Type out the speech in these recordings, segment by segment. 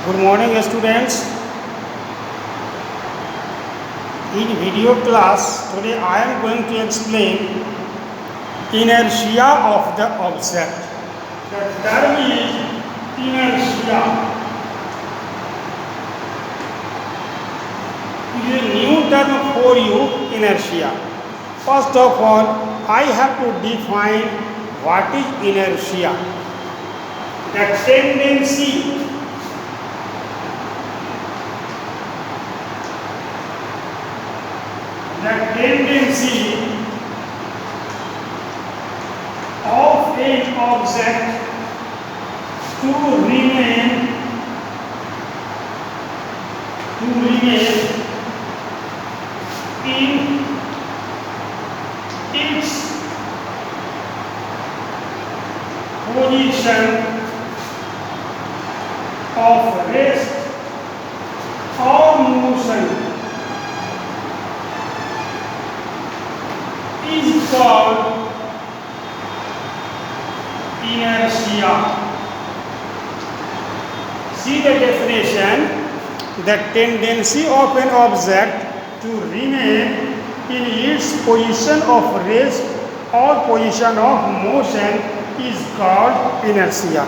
Good morning, students. In video class, today I am going to explain inertia of the object. The term is inertia. It is a new term for you, inertia. First of all, I have to define what is inertia. The tendency of an object to remain in its position of rest or motion is called inertia. See the definition. The tendency of an object to remain in its position of rest or position of motion is called inertia.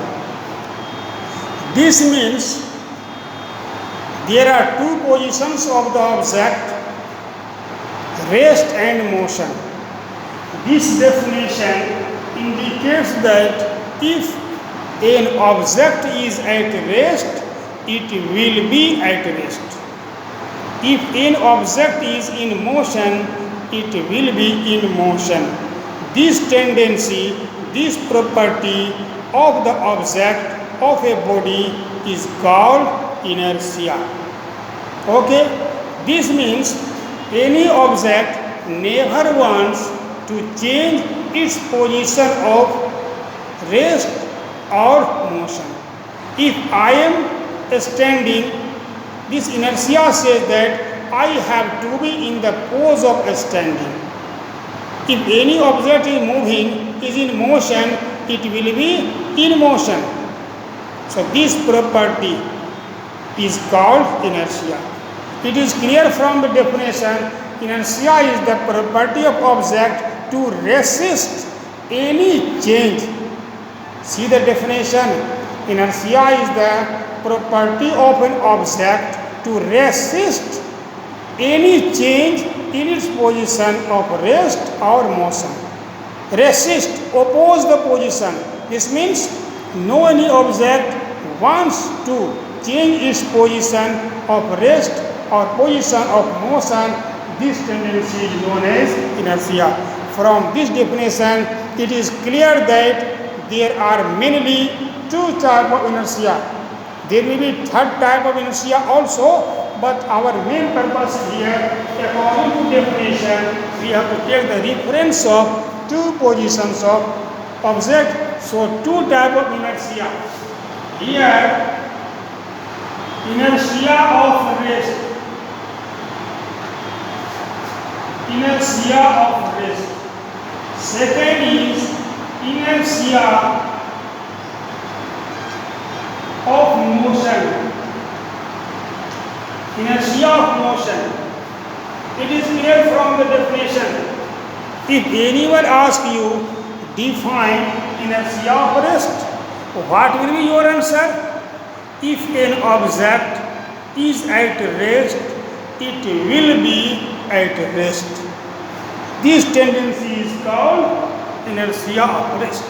This means there are two positions of the object, rest and motion. This definition indicates that if an object is at rest, it will be at rest. If an object is in motion, it will be in motion. This tendency, this property of the object of a body is called inertia. Okay? This means any object never wants to change its position of rest or motion. If I am standing, this inertia says that I have to be in the pose of standing. If any object is moving, is in motion, it will be in motion. So this property is called inertia. It is clear from the definition, inertia is the property of object to resist any change. See the definition. Inertia is the property of an object to resist any change in its position of rest or motion. Resist, oppose the position. This means no any object wants to change its position of rest or position of motion. This tendency is known as inertia. From this definition, it is clear that there are mainly two types of inertia. There may be third type of inertia also, but our main purpose here, according to definition, we have to take the reference of two positions of object. So two types of inertia. Here, inertia of rest. Inertia of rest. Second is inertia of motion. Inertia of motion. It is clear from the definition. If anyone asks you, define inertia of rest, what will be your answer? If an object is at rest, it will be at rest. This tendency is called inertia of rest.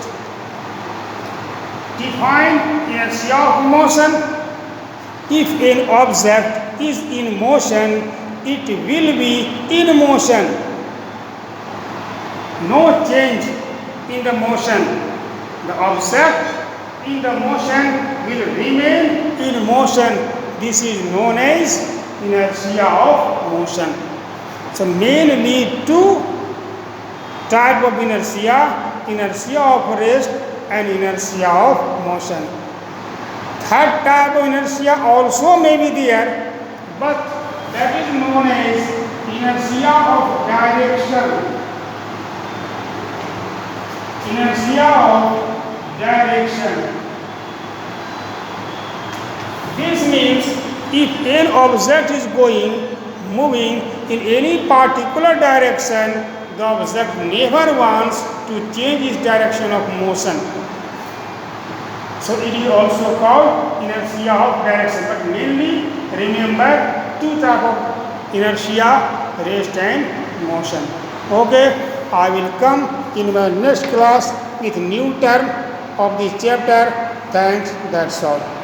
Define inertia of motion. If an object is in motion, it will be in motion. No change in the motion. The object in the motion will remain in motion. This is known as inertia of motion. So mainly two types of inertia, inertia of rest and inertia of motion. Third type of inertia also may be there, but that is known as inertia of direction. Inertia of direction. This means if an object is moving in any particular direction, the object never wants to change its direction of motion. So it is also called inertia of direction. But mainly remember two types of inertia, rest and motion. Okay, I will come in my next class with new term of this chapter. Thanks, that's all.